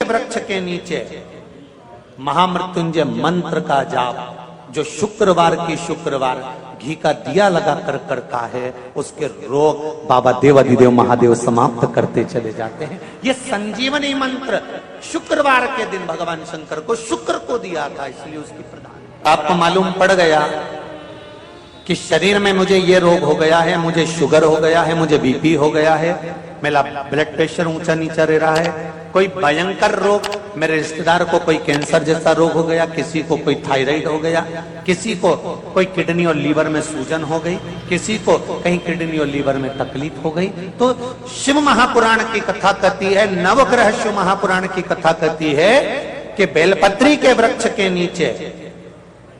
वृक्ष के नीचे महामृत्युंजय मंत्र का जाप जो शुक्रवार की शुक्रवार घी का दिया लगा कर करता है, उसके रोग बाबा देवाधिदेव महादेव समाप्त करते चले जाते हैं। ये संजीवनी मंत्र शुक्रवार के दिन भगवान शंकर को शुक्र को दिया था, इसलिए उसकी प्रधान। आपको मालूम पड़ गया कि शरीर में मुझे ये रोग हो गया है, मुझे शुगर हो गया है, मुझे बीपी हो गया है, मेरा ब्लड प्रेशर ऊंचा नीचा रह रहा है, कोई भयंकर रोग, मेरे रिश्तेदार को कोई कैंसर जैसा रोग हो गया, किसी को कोई थायराइड हो गया, किसी को कोई किडनी और लीवर में सूजन हो गई, किसी को कहीं किडनी और लीवर में तकलीफ हो गई। तो शिव महापुराण की कथा कहती है, नवग्रह शिव महापुराण की कथा कहती है कि बेलपत्री के वृक्ष के नीचे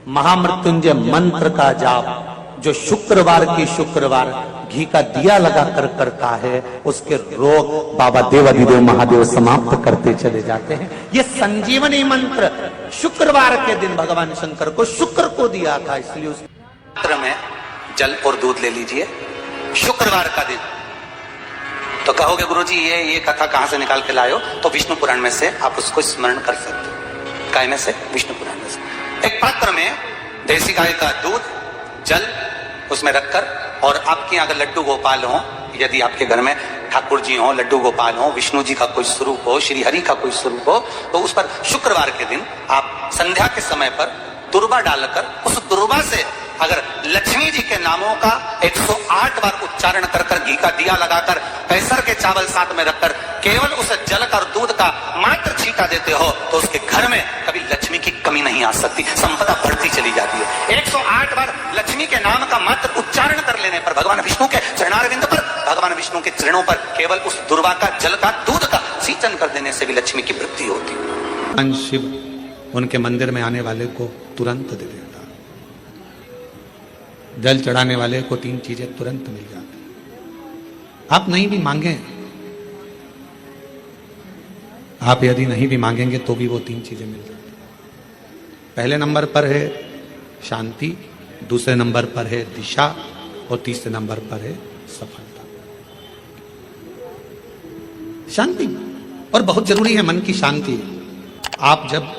महामृत्युंजय मंत्र का जाप जो शुक्रवार की शुक्रवार घी का दिया लगा कर करता है, उसके रोग बाबा देवाधिदेव महादेव समाप्त करते चले जाते हैं। ये संजीवनी मंत्र शुक्रवार के दिन भगवान शंकर को शुक्र को दिया था, इसलिए उस मंत्र में जल और दूध ले लीजिए शुक्रवार का दिन। तो कहोगे गुरुजी ये कथा कहां से निकाल के लाए हो? तो विष्णु पुराण में से आप उसको स्मरण कर सकते हो। काय में से? विष्णु पुराण में से। एक पात्र में देसी गाय का दूध, जल उसमें रखकर, और आपके अगर लड्डू गोपाल हो, यदि आपके घर में ठाकुर जी हो, लड्डू गोपाल हो, विष्णु जी का कोई स्वरूप हो, श्री हरि का कोई स्वरूप हो, तो उस पर शुक्रवार के दिन आप संध्या के समय पर दुर्वा डालकर उस दुर्वा से अगर लक्ष्मी जी के नामों का 108 बार उच्चारण कर कर घी का दिया लगाकर कैसर के चावल साथ में रखकर केवल उस जल का और दूध का मात्र छींटा देते हो, तो उसके घर में कभी लक्ष्मी की कमी नहीं आ सकती, संपदा बढ़ती चली जाती है। 108 बार लक्ष्मी के नाम का मात्र उच्चारण कर लेने पर भगवान विष्णु के चरणारविंद पर, भगवान विष्णु के चरणों पर केवल उस दुर्वा का, जल का, दूध का सिंचन कर देने से भी लक्ष्मी की वृद्धि होती। शिव उनके मंदिर में आने वाले को तुरंत दे देता, जल चढ़ाने वाले को 3 चीजें तुरंत मिल जाती। आप नहीं भी मांगे, आप यदि नहीं भी मांगेंगे तो भी वो 3 चीजें मिल जाती। पहले नंबर पर है शांति, दूसरे नंबर पर है दिशा, और तीसरे नंबर पर है सफलता। शांति, और बहुत जरूरी है मन की शांति। आप जब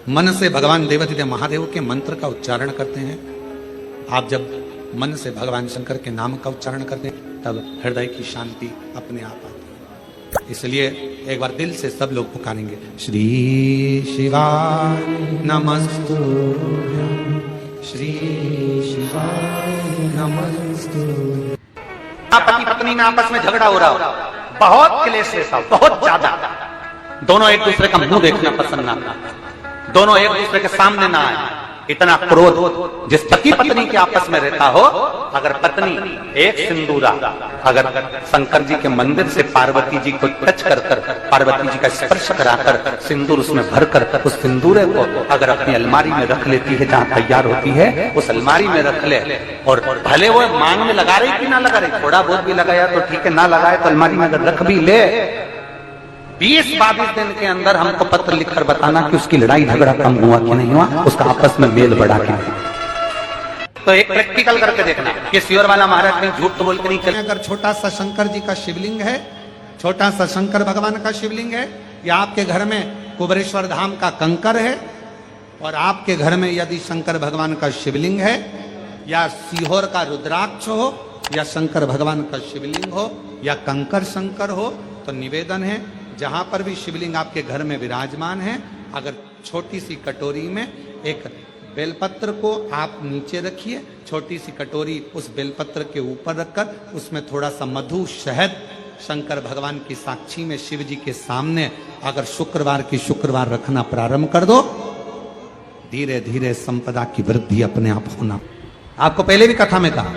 मन से भगवान देवाधिदेव महादेव के मंत्र का उच्चारण करते हैं, आप जब मन से भगवान शंकर के नाम का उच्चारण करते हैं, तब हृदय की शांति अपने आप आती है। इसलिए एक बार दिल से सब लोग पुकारेंगे, श्री शिवाय नमस्तुभ्यं, श्री शिवाय नमस्तुभ्यं। पति पत्नी में आपस में झगड़ा हो रहा हो, बहुत क्लेश रहता हो, बहुत ज्यादा, दोनों एक दूसरे का मुंह देखना पसंद ना करते, दोनों एक दूसरे के सामने ना आए, इतना क्रोध जिस पति पत्नी के आपस में रहता हो, अगर पत्नी एक सिंदूरा अगर शंकर जी के मंदिर से पार्वती जी को टच कर कर, पार्वती जी का स्पर्श कराकर सिंदूर उसमें भरकर उस सिंदूरे को अगर अपनी अलमारी में रख लेती है, जहां तैयार होती है उस अलमारी में रख ले, और भले वो मांग में लगा रही कि ना लगा रही, थोड़ा बहुत भी लगाया तो ठीक है, ना लगाए तो अलमारी में अगर रख भी ले, 20-22 दिन के अंदर हमको पत्र लिखकर बताना कि उसकी लड़ाई झगड़ा कम हुआ कि नहीं हुआ, उसका आपस में मेल बढ़ा कि नहीं। तो एक प्रैक्टिकल करके देखना कि श्योर वाला महाराज में झूठ तो बोल के नहीं चले। अगर छोटा सा शंकर जी का शिवलिंग है, छोटा सा शंकर भगवान का शिवलिंग है, या आपके घर में कुबरेश्वर धाम का कंकर है, और आपके घर में यदि शंकर भगवान का शिवलिंग है, या सीहोर का रुद्राक्ष हो, या शंकर भगवान का शिवलिंग हो, या कंकर शंकर हो, तो निवेदन है जहां पर भी शिवलिंग आपके घर में विराजमान है, अगर छोटी सी कटोरी में एक बेलपत्र को आप नीचे रखिए, छोटी सी कटोरी उस बेलपत्र के ऊपर रखकर उसमें थोड़ा सा मधु, शहद, शंकर भगवान की साक्षी में शिव जी के सामने अगर शुक्रवार की शुक्रवार रखना प्रारंभ कर दो, धीरे धीरे संपदा की वृद्धि अपने आप होना। आपको पहले भी कथा में कहा,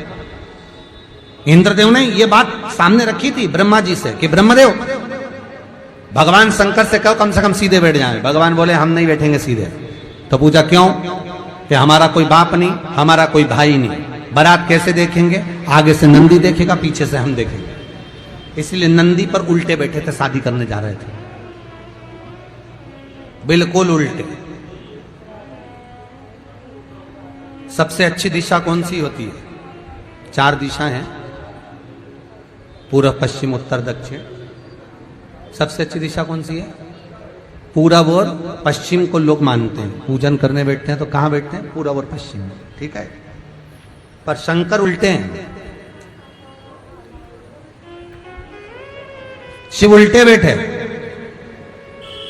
इंद्रदेव ने यह बात सामने रखी थी ब्रह्मा जी से कि ब्रह्मदेव भगवान शंकर से कहो कम से कम सीधे बैठ जाए। भगवान बोले हम नहीं बैठेंगे सीधे। तो पूछा क्यों? कि हमारा कोई बाप नहीं, हमारा कोई भाई नहीं, बारात कैसे देखेंगे? आगे से नंदी देखेगा, पीछे से हम देखेंगे। इसलिए नंदी पर उल्टे बैठे थे, शादी करने जा रहे थे, बिल्कुल उल्टे। सबसे अच्छी दिशा कौन सी होती है? 4 दिशा हैं, पूर्व, पश्चिम, उत्तर, दक्षिण। सबसे अच्छी दिशा कौन सी है? पूरब और पश्चिम को लोग मानते हैं। पूजन करने बैठते हैं तो कहां बैठते हैं? पूरब और पश्चिम में, ठीक है। पर शंकर उल्टे हैं, शिव उल्टे बैठे,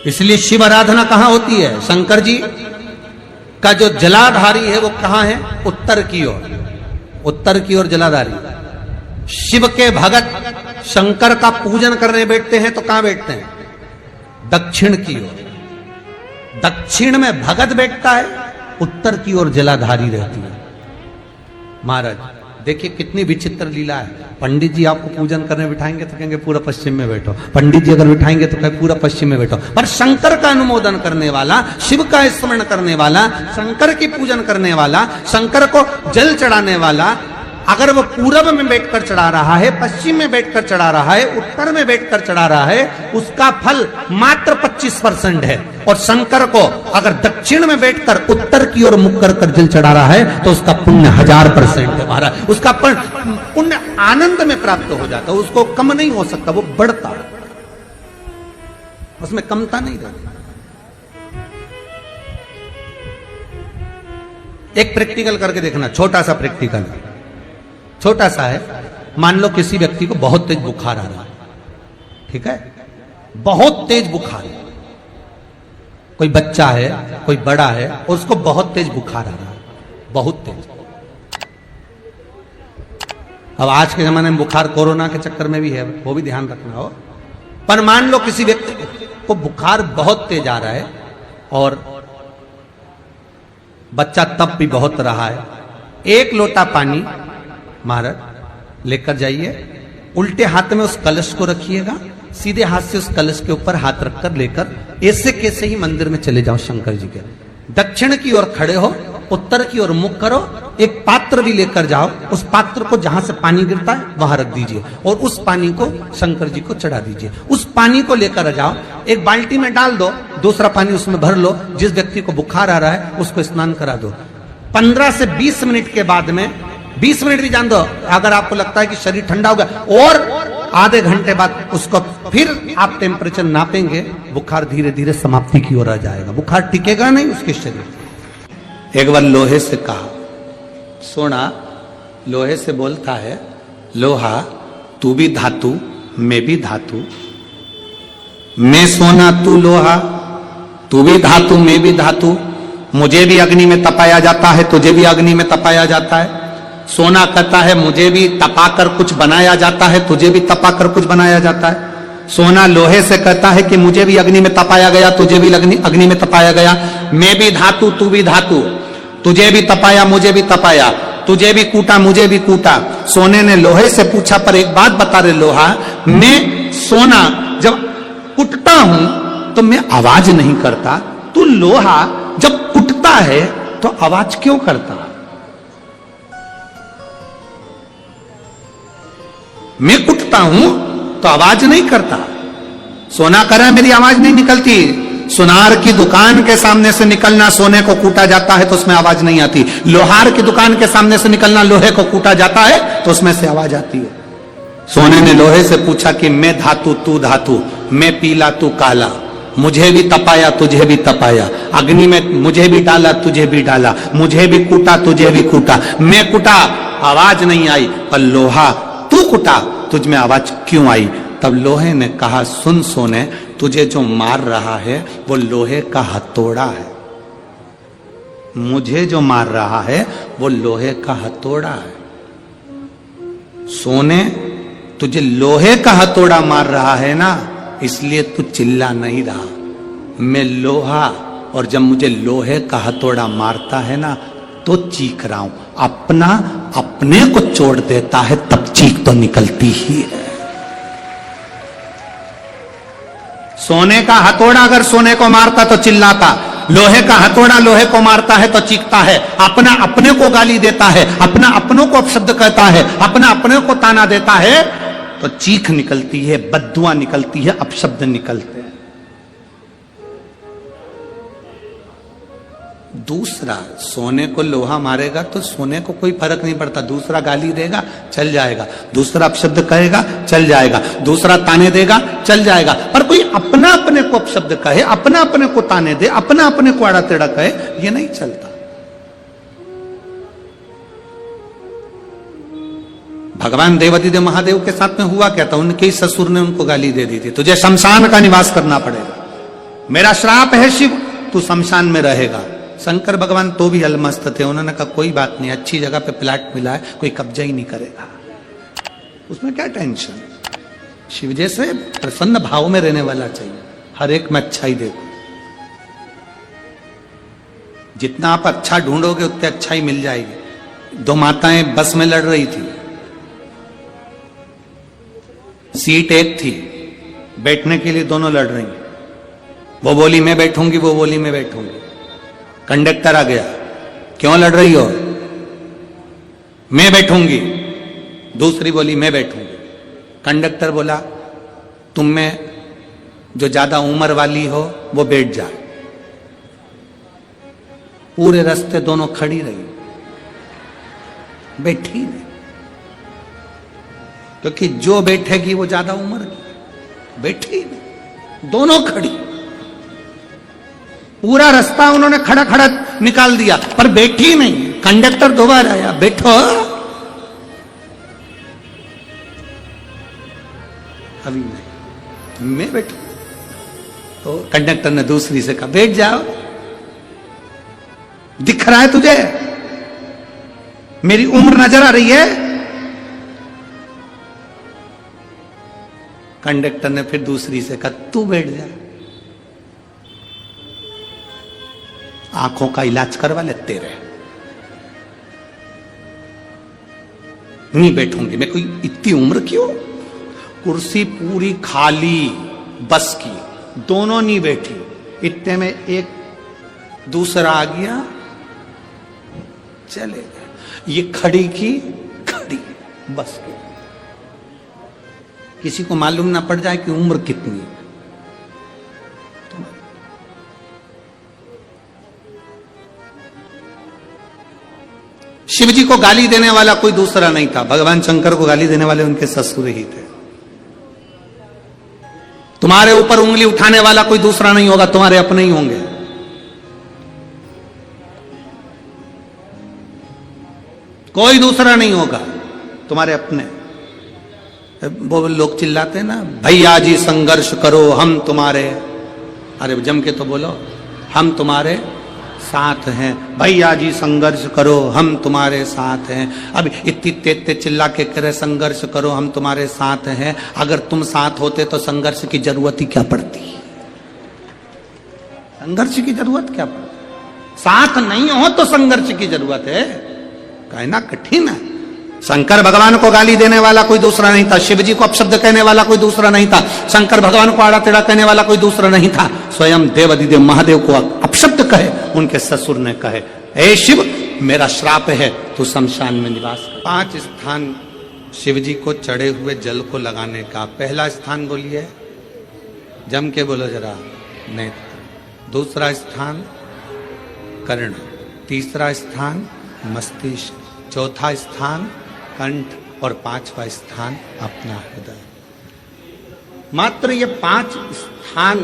इसलिए शिव आराधना कहां होती है? शंकर जी का जो जलाधारी है वो कहां है? उत्तर की ओर, उत्तर की ओर जलाधारी। शिव के भगत शंकर का पूजन करने बैठते हैं तो कहां बैठते हैं? दक्षिण की ओर। दक्षिण में भगत बैठता है, उत्तर की ओर जलाधारी रहती है। महाराज देखिए कितनी विचित्र लीला है। पंडित जी आपको पूजन करने बिठाएंगे तो कहेंगे पूरा पश्चिम में बैठो, पंडित जी अगर बिठाएंगे तो कहेंगे पूरा पश्चिम में बैठो। पर शंकर का अनुमोदन करने वाला, शिव का स्मरण करने वाला, शंकर की पूजन करने वाला, शंकर को जल चढ़ाने वाला, अगर वो पूरब में बैठकर चढ़ा रहा है, पश्चिम में बैठकर चढ़ा रहा है, उत्तर में बैठकर चढ़ा रहा है, उसका फल मात्र 25% है। और शंकर को अगर दक्षिण में बैठकर उत्तर की ओर मुख कर जल चढ़ा रहा है तो उसका पुण्य 1000% है महाराज। उसका पुण्य आनंद में प्राप्त हो जाता है, उसको कम नहीं हो सकता, वो बढ़ता, उसमें कमता नहीं रहती। एक प्रैक्टिकल करके देखना, छोटा सा प्रैक्टिकल, छोटा सा है। मान लो किसी व्यक्ति को बहुत तेज बुखार आ रहा है, ठीक है, बहुत तेज बुखार है, कोई बच्चा है, कोई बड़ा है, और उसको बहुत तेज बुखार आ रहा है, बहुत तेज। अब आज के जमाने में बुखार कोरोना के चक्कर में भी है, वो भी ध्यान रखना हो। पर मान लो किसी व्यक्ति को बुखार बहुत तेज आ रहा है और बच्चा तप भी बहुत रहा है, एक लोटा पानी महाराज लेकर जाइए, उल्टे हाथ में उस कलश को रखिएगा, सीधे हाथ से उस कलश के ऊपर हाथ रखकर लेकर ऐसे कैसे ही मंदिर में चले जाओ शंकर जी के। दक्षिण की ओर खड़े हो, उत्तर की ओर मुख करो, एक पात्र भी लेकर जाओ, उस पात्र को जहां से पानी गिरता है वहां रख दीजिए और उस पानी को शंकर जी को चढ़ा दीजिए। उस पानी को लेकर जाओ, एक बाल्टी में डाल दो, दूसरा पानी उसमें भर लो, जिस व्यक्ति को बुखार आ रहा है उसको स्नान करा दो। 15 से 20 मिनट के बाद में, 20 मिनट भी जान दो, अगर आपको लगता है कि शरीर ठंडा हो गया, और आधे घंटे बाद उसको फिर आप टेम्परेचर नापेंगे, बुखार धीरे धीरे समाप्ति की ओर आ जाएगा, बुखार टिकेगा नहीं उसके शरीर। एक बार लोहे से कहा, सोना लोहे से बोलता है, लोहा तू भी धातु मैं भी धातु, मैं सोना तू लोहा, तू भी धातु मैं भी धातु, मुझे भी अग्नि में तपाया जाता है, तुझे भी अग्नि में तपाया जाता है। सोना कहता है मुझे भी तपाकर कुछ बनाया जाता है, तुझे भी तपाकर कुछ बनाया जाता है। सोना लोहे से कहता है कि मुझे भी अग्नि में तपाया गया, तुझे भी अग्नि में तपाया गया, मैं भी धातु तू भी धातु, तुझे भी तपाया मुझे भी तपाया, तुझे भी कूटा मुझे भी कूटा। सोने ने लोहे से पूछा, पर एक बात बता रहे लोहा, मैं सोना जब कुटता हूं तो मैं आवाज नहीं करता, तू लोहा जब कुटता है तो आवाज क्यों करता? मैं कुटता हूं तो आवाज नहीं करता, सोना कह रहा है मेरी आवाज नहीं निकलती। सुनार की दुकान के सामने से निकलना, सोने को कूटा जाता है तो उसमें आवाज नहीं आती। लोहार की दुकान के सामने से निकलना, लोहे को कूटा जाता है तो उसमें से आवाज आती है। सोने ने लोहे से पूछा कि मैं धातु तू धातु, मैं पीला तू काला, मुझे भी तपाया तुझे भी तपाया, अग्नि में मुझे भी डाला तुझे भी डाला, मुझे भी कूटा तुझे भी कूटा, मैं कुटा आवाज नहीं आई, पर लोहा तू कुटा तुझ में आवाज क्यों आई? तब लोहे ने कहा, सुन सोने, तुझे जो मार रहा है वो लोहे का हथौड़ा है, मुझे जो मार रहा है वो लोहे का हथौड़ा है। सोने तुझे लोहे का हथौड़ा मार रहा है ना, इसलिए तू चिल्ला नहीं रहा। मैं लोहा, और जब मुझे लोहे का हथौड़ा मारता है ना तो चीख रहा हूं। अपना अपने को छोड़ देता है तब चीख तो निकलती ही है। सोने का हथौड़ा अगर सोने को मारता तो चिल्लाता, लोहे का हथौड़ा लोहे को मारता है तो चीखता है। अपना अपने को गाली देता है, अपना अपनों को अपशब्द कहता है, अपना अपने को ताना देता है तो चीख निकलती है, बद्दुआ निकलती है, अपशब्द निकलते हैं। दूसरा सोने को लोहा मारेगा तो सोने को कोई फर्क नहीं पड़ता, दूसरा गाली देगा चल जाएगा, दूसरा अपशब्द कहेगा चल जाएगा, दूसरा ताने देगा चल जाएगा, पर कोई अपना अपने को अपशब्द कहे, अपना अपने को ताने दे, अपना अपने को आड़ा टेढ़ा कहे, ये नहीं चलता। भगवान देवादिदेव महादेव के साथ में हुआ क्या था, उनके ही ससुर ने उनको गाली दे दी थी, तुझे शमशान का निवास करना पड़ेगा, मेरा श्राप है शिव, तू शमशान में रहेगा। शंकर भगवान तो भी अलमस्त थे, उन्होंने कहा कोई बात नहीं, अच्छी जगह पे प्लाट मिला है, कोई कब्जा ही नहीं करेगा, उसमें क्या टेंशन। शिव जैसे प्रसन्न भाव में रहने वाला चाहिए, हर एक में अच्छाई देखो, जितना आप अच्छा ढूंढोगे उतनी अच्छाई मिल जाएगी। दो माताएं बस में लड़ रही थी, सीट एक थी, बैठने के लिए दोनों लड़ रही, वो बोली मैं बैठूंगी, वो बोली मैं बैठूंगी। कंडक्टर आ गया, क्यों लड़ रही हो, मैं बैठूंगी, दूसरी बोली मैं बैठूंगी। कंडक्टर बोला तुम में जो ज्यादा उम्र वाली हो वो बैठ जा। पूरे रास्ते दोनों खड़ी रही, बैठी नहीं, क्योंकि जो बैठेगी वो ज्यादा उम्र की, बैठी नहीं, दोनों खड़ी। पूरा रास्ता उन्होंने खड़ा खड़ा निकाल दिया, पर बैठी नहीं। कंडक्टर दोबारा आया, बैठो, अभी नहीं, मैं बैठू। तो कंडक्टर ने दूसरी से कहा बैठ जाओ, दिख रहा है तुझे, मेरी उम्र नजर आ रही है। कंडक्टर ने फिर दूसरी से कहा तू बैठ जा, आंखों का इलाज करवा ले तेरे। नहीं बैठूंगी मैं, कोई इतनी उम्र क्यों। कुर्सी पूरी खाली बस की, दोनों नहीं बैठी, इतने में एक दूसरा आ गया, चले गए। ये खड़ी की खड़ी बस की, किसी को मालूम ना पड़ जाए कि उम्र कितनी। शिव जी को गाली देने वाला कोई दूसरा नहीं था, भगवान शंकर को गाली देने वाले उनके ससुर ही थे। तुम्हारे ऊपर उंगली उठाने वाला कोई दूसरा नहीं होगा, तुम्हारे अपने ही होंगे। कोई दूसरा नहीं होगा, तुम्हारे अपने। वो लोग चिल्लाते ना, भैया जी संघर्ष करो हम तुम्हारे, अरे जम के तो बोलो, हम तुम्हारे साथ हैं, भैया जी संघर्ष करो हम तुम्हारे साथ हैं। अब इतनी तेज चिल्ला के करे संघर्ष करो हम तुम्हारे साथ हैं, अगर तुम साथ होते तो संघर्ष की जरूरत ही क्या पड़ती, संघर्ष की जरूरत क्या पड़ती, साथ नहीं हो तो संघर्ष की जरूरत है, कहना कठिन है। शंकर भगवान को गाली देने वाला कोई दूसरा नहीं था, शिव जी को अपशब्द कहने वाला कोई दूसरा नहीं था, शंकर भगवान को आड़ा टेढ़ा कहने वाला कोई दूसरा नहीं था, स्वयं देवादिदेव महादेव को अपशब्द कहे उनके ससुर ने कहे, ए शिव मेरा श्राप है, तू शमशान में निवास कर। 5 स्थान शिव जी को चढ़े हुए जल को लगाने का। पहला स्थान बोलिए, जम के बोलो जरा, नेत्र। दूसरा स्थान कर्ण, तीसरा स्थान मस्तिष्क, चौथा स्थान कंठ और 5वां स्थान अपना हृदय। मात्र ये 5 स्थान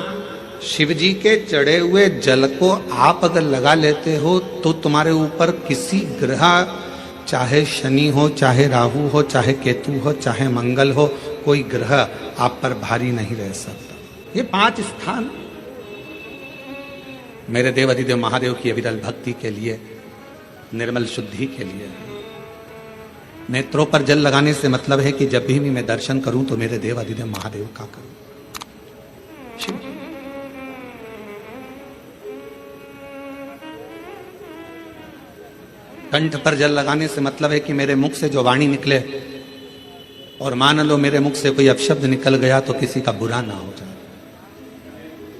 शिव जी के चढ़े हुए जल को आप अगर लगा लेते हो तो तुम्हारे ऊपर किसी ग्रह, चाहे शनि हो, चाहे राहु हो, चाहे केतु हो, चाहे मंगल हो, कोई ग्रह आप पर भारी नहीं रह सकता। ये 5 स्थान मेरे देवादिदेव महादेव की अविरल भक्ति के लिए, निर्मल शुद्धि के लिए। नेत्रों पर जल लगाने से मतलब है कि जब भी मैं दर्शन करूं तो मेरे देवादिदेव महादेव का करूं, शिव। कंठ पर जल लगाने से मतलब है कि मेरे मुख से जो वाणी निकले, और मान लो मेरे मुख से कोई अपशब्द निकल गया तो किसी का बुरा ना हो जाए।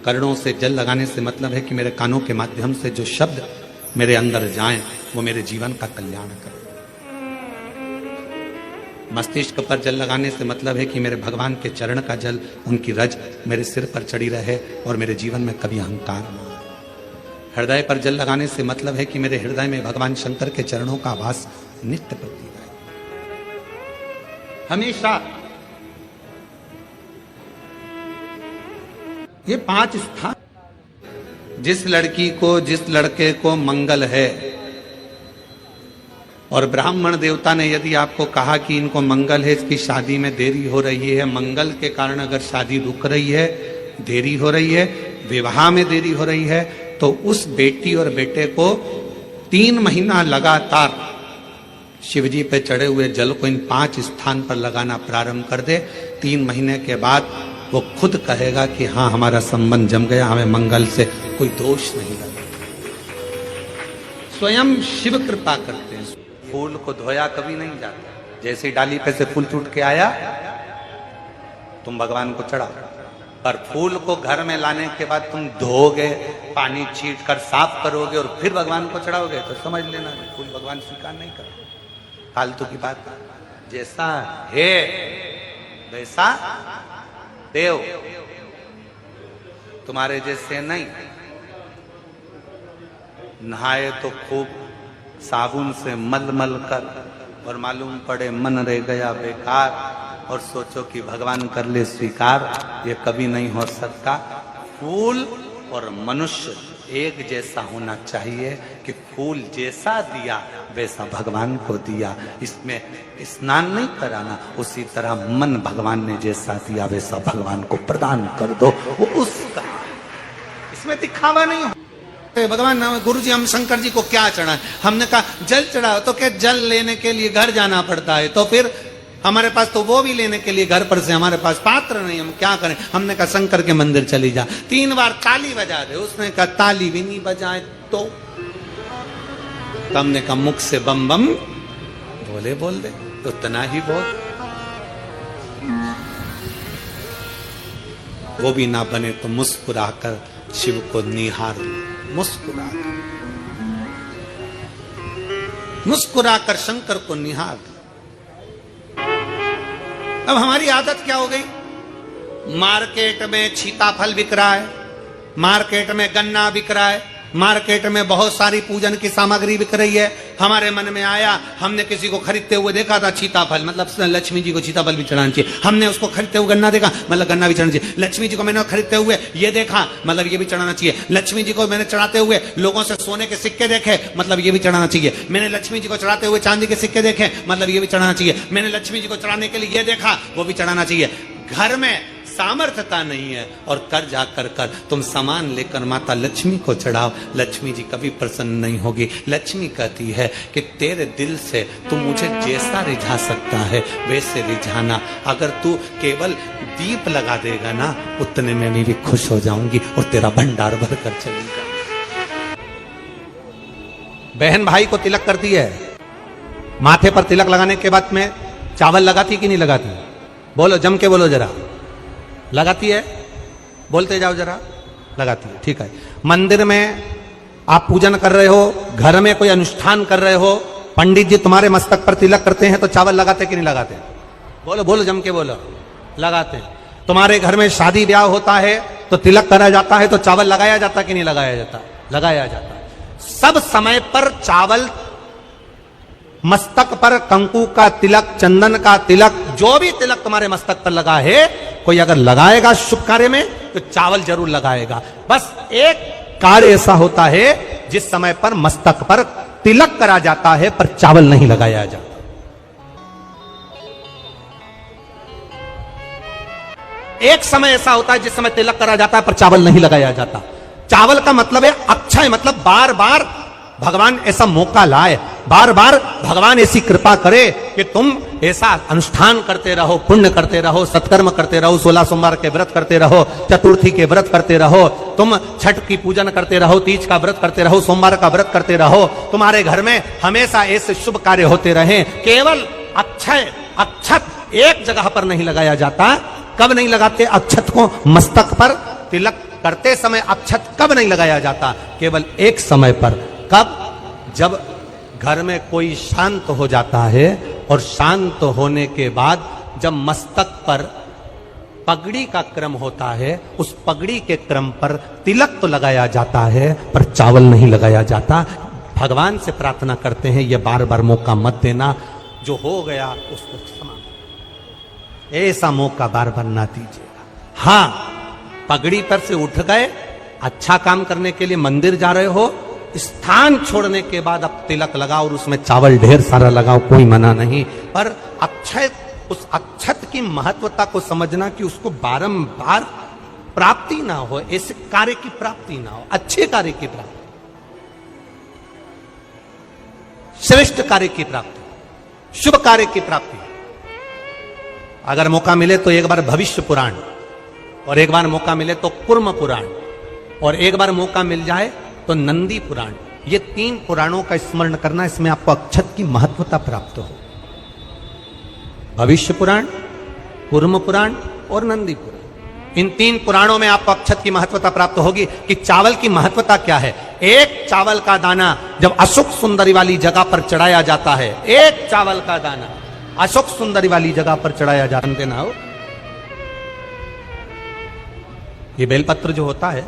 कर्णों से जल लगाने से मतलब है कि मेरे कानों के माध्यम से जो शब्द मेरे अंदर जाएं वो मेरे जीवन का कल्याण करें। मस्तिष्क पर जल लगाने से मतलब है कि मेरे भगवान के चरण का जल, उनकी रज मेरे सिर पर चढ़ी रहे और मेरे जीवन में कभी अहंकार ना आए। हृदय पर जल लगाने से मतलब है कि मेरे हृदय में भगवान शंकर के चरणों का आभास नित्य प्रतीत है, हमेशा। ये 5 स्थान, जिस लड़की को, जिस लड़के को मंगल है, और ब्राह्मण देवता ने यदि आपको कहा कि इनको मंगल है, इसकी शादी में देरी हो रही है, मंगल के कारण अगर शादी रुक रही है, देरी हो रही है, विवाह में देरी हो रही है, तो उस बेटी और बेटे को 3 महीना लगातार शिवजी पे चढ़े हुए जल को इन 5 स्थान पर लगाना प्रारंभ कर दे। 3 महीने के बाद वो खुद कहेगा कि हाँ, हमारा संबंध जम गया, हमें मंगल से कोई दोष नहीं लगा। स्वयं शिव कृपा करते हैं। फूल को धोया कभी नहीं जाता, जैसे डाली पे से फूल टूट के आया तुम भगवान को चढ़ाओ, पर फूल को घर में लाने के बाद तुम धोगे, पानी छीट कर साफ करोगे और फिर भगवान को चढ़ाओगे, तो समझ लेना फूल भगवान स्वीकार नहीं कर। फालतू की बात, जैसा है वैसा देव, तुम्हारे जैसे नहीं। नहाए तो खूब साबुन से मल मल कर, और मालूम पड़े मन रह गया बेकार, और सोचो कि भगवान कर ले स्वीकार, ये कभी नहीं हो सकता। फूल और मनुष्य एक जैसा होना चाहिए कि फूल जैसा दिया वैसा भगवान को दिया। इसमें स्नान नहीं कराना, उसी तरह मन भगवान ने जैसा दिया वैसा भगवान को प्रदान कर दो, वो उसका। इसमें दिखावा नहीं हो। भगवान गुरु जी, हम शंकर जी को क्या चढ़ाएं? हमने कहा जल चढ़ाओ, तो क्या जल लेने के लिए घर जाना पड़ता है, तो फिर हमारे पास तो वो भी लेने के लिए घर पर से हमारे पास पात्र नहीं, हम क्या करें? हमने कहा शंकर के मंदिर चली जा, 3 बार ताली बजा दे। उसने कहा ताली भी नहीं बजाए तो हमने कहा मुख से बम बम बोले बोल दे, उतना ही बहुत। वो भी ना बने तो मुस्कुराकर शिव को निहार, मुस्कुराकर, मुस्कुराकर शंकर को निहार। अब हमारी आदत क्या हो गई? मार्केट में सीताफल बिक रहा है, मार्केट में गन्ना बिक रहा है, मार्केट में बहुत सारी पूजन की सामग्री बिक रही है। हमारे मन में आया, हमने किसी को खरीदते हुए देखा था सीताफल, मतलब लक्ष्मी जी को सीताफल भी चढ़ाना चाहिए। हमने उसको खरीदते हुए गन्ना देखा, मतलब गन्ना भी चढ़ाना चाहिए। लक्ष्मी जी को मैंने खरीदते हुए ये देखा, मतलब ये भी चढ़ाना चाहिए। लक्ष्मी जी को मैंने चढ़ाते हुए लोगों से सोने के सिक्के देखे, मतलब ये भी चढ़ाना चाहिए। मैंने लक्ष्मी जी को चढ़ाते हुए चांदी के सिक्के देखे, मतलब ये भी चढ़ाना चाहिए। मैंने लक्ष्मी जी को चढ़ाने के लिए ये देखा, वो भी चढ़ाना चाहिए। घर में सामर्थ्यता नहीं है और कर जाकर कर तुम सामान लेकर माता लक्ष्मी को चढ़ाओ, लक्ष्मी जी कभी प्रसन्न नहीं होगी। लक्ष्मी कहती है कि तेरे दिल से तू मुझे जैसा रिझा सकता है वैसे रिझाना, अगर तू केवल दीप लगा देगा ना, उतने में मैं भी खुश हो जाऊंगी और तेरा भंडार भर कर चलेगा। बहन भाई को तिलक करती है, माथे पर तिलक लगाने के बाद में चावल लगाती कि नहीं लगाती? बोलो, जम के बोलो जरा। लगाती है? बोलते जाओ जरा। लगाती है, ठीक है। मंदिर में आप पूजन कर रहे हो, घर में कोई अनुष्ठान कर रहे हो, पंडित जी तुम्हारे मस्तक पर तिलक करते हैं तो चावल लगाते कि नहीं लगाते? बोलो बोलो, जम के बोलो। लगाते हैं। तुम्हारे घर में शादी ब्याह होता है तो तिलक करा जाता है तो चावल लगाया जाता कि नहीं लगाया जाता? लगाया जाता। सब समय पर चावल, मस्तक पर कंकु का तिलक, चंदन का तिलक, जो भी तिलक तुम्हारे मस्तक पर लगा है, कोई अगर लगाएगा शुभ कार्य में तो चावल जरूर लगाएगा। बस एक कार्य ऐसा होता है जिस समय पर मस्तक पर तिलक करा जाता है पर चावल नहीं लगाया जाता। एक समय ऐसा होता है जिस समय तिलक करा जाता है पर चावल नहीं लगाया जाता। चावल का मतलब है अक्षय, मतलब बार बार भगवान ऐसा मौका लाए, बार बार भगवान ऐसी कृपा करे कि तुम ऐसा अनुष्ठान करते रहो, पुण्य करते रहो, सत्कर्म करते रहो, 16 सोमवार के व्रत करते रहो, चतुर्थी के व्रत करते रहो, तुम छठ की पूजन करते रहो, तीज का व्रत करते रहो, सोमवार का व्रत करते रहो। तुम्हारे घर में हमेशा ऐसे शुभ कार्य होते रहे। केवल अक्षय, अक्षत एक जगह पर नहीं लगाया जाता। कब नहीं लगाते अक्षत को? मस्तक पर तिलक करते समय अक्षत कब नहीं लगाया जाता? केवल एक समय पर। कब? जब घर में कोई शांत हो जाता है और शांत होने के बाद जब मस्तक पर पगड़ी का क्रम होता है, उस पगड़ी के क्रम पर तिलक तो लगाया जाता है पर चावल नहीं लगाया जाता। भगवान से प्रार्थना करते हैं ये बार बार मौका मत देना, जो हो गया उसको क्षमा, ऐसा मौका बार बार ना दीजिएगा। हाँ, पगड़ी पर से उठ गए, अच्छा काम करने के लिए मंदिर जा रहे हो, स्थान छोड़ने के बाद अब तिलक लगाओ और उसमें चावल ढेर सारा लगाओ, कोई मना नहीं, पर अक्षय, उस अक्षत की महत्वता को समझना कि उसको बारंबार प्राप्ति ना हो, ऐसे कार्य की प्राप्ति ना हो, अच्छे कार्य की प्राप्ति, श्रेष्ठ कार्य की प्राप्ति, शुभ कार्य की प्राप्ति। अगर मौका मिले तो एक बार भविष्य पुराण, और एक बार मौका मिले तो कुर्म पुराण, और एक बार मौका मिल जाए तो नंदी पुराण, ये 3 पुराणों का स्मरण करना, इसमें आपको अक्षत की महत्वता प्राप्त हो। भविष्य पुराण, कुर्म पुराण और नंदी पुराण, इन 3 पुराणों में आपको अक्षत की महत्वता प्राप्त होगी कि चावल की महत्वता क्या है। एक चावल का दाना जब अशोक सुंदरी वाली जगह पर चढ़ाया जाता है, एक चावल का दाना अशोक सुंदरी वाली जगह पर चढ़ाया जाता ना हो, ये बेलपत्र जो होता है,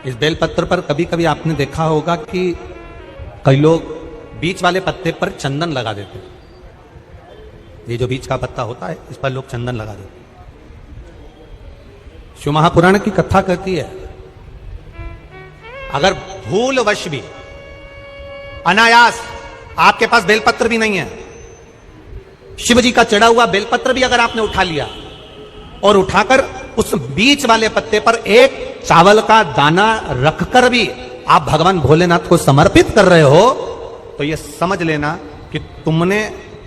इस बेलपत्र पर कभी कभी आपने देखा होगा कि कई लोग बीच वाले पत्ते पर चंदन लगा देते हैं। ये जो बीच का पत्ता होता है इस पर लोग चंदन लगा देते हैं। शिव महापुराण की कथा कहती है, अगर भूलवश भी, अनायास, आपके पास बेलपत्र भी नहीं है, शिव जी का चढ़ा हुआ बेलपत्र भी अगर आपने उठा लिया और उठाकर उस बीच वाले पत्ते पर एक चावल का दाना रखकर भी आप भगवान भोलेनाथ को समर्पित कर रहे हो, तो ये समझ लेना कि तुमने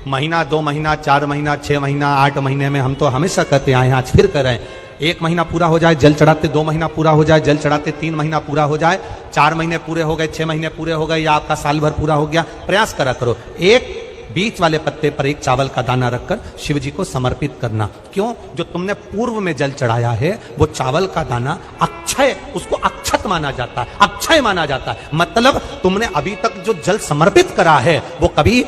महीना, 2 महीना, 4 महीना, 6 महीना, 8 महीने में, हम तो हमेशा कहते आए हैं, आज फिर कर रहे हैं, 1 महीना पूरा हो जाए जल चढ़ाते, 2 महीना पूरा हो जाए जल चढ़ाते, 3 महीना पूरा हो जाए, 4 महीने पूरे हो गए, 6 महीने पूरे हो गए, या आपका साल भर पूरा हो गया, प्रयास करा करो, एक बीच वाले पत्ते पर एक चावल का दाना रखकर शिव जी को समर्पित करना। क्यों? जो तुमने पूर्व में जल चढ़ाया है वो चावल का दाना अक्षय, उसको अक्षत माना जाता है, अक्षय माना जाता है। मतलब तुमने अभी तक जो जल समर्पित करा है वो कभी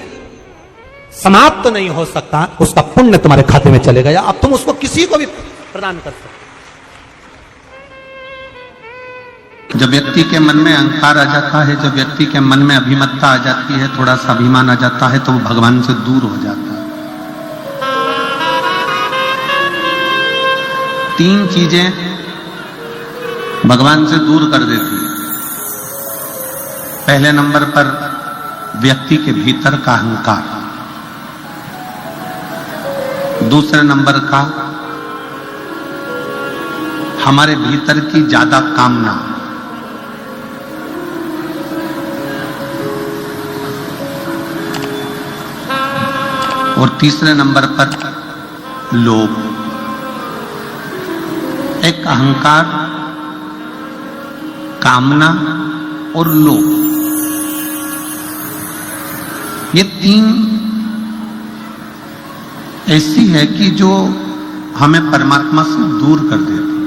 समाप्त तो नहीं हो सकता, उसका पुण्य तुम्हारे खाते में चले गया, अब तुम उसको किसी को भी प्रदान कर सकते। जब व्यक्ति के मन में अहंकार आ जाता है, जब व्यक्ति के मन में अभिमत्ता आ जाती है, थोड़ा सा अभिमान आ जाता है, तो वो भगवान से दूर हो जाता है। 3 चीजें भगवान से दूर कर देती है। पहले नंबर पर व्यक्ति के भीतर का अहंकार, दूसरे नंबर का हमारे भीतर की ज्यादा कामना, और तीसरे नंबर पर लोभ। एक अहंकार, कामना और लोभ, ये 3 ऐसी है कि जो हमें परमात्मा से दूर कर देती है।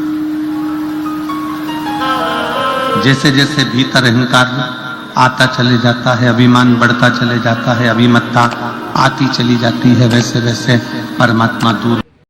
जैसे जैसे भीतर अहंकार आता चले जाता है, अभिमान बढ़ता चले जाता है, अभिमत्ता आती चली जाती है, वैसे वैसे परमात्मा दूर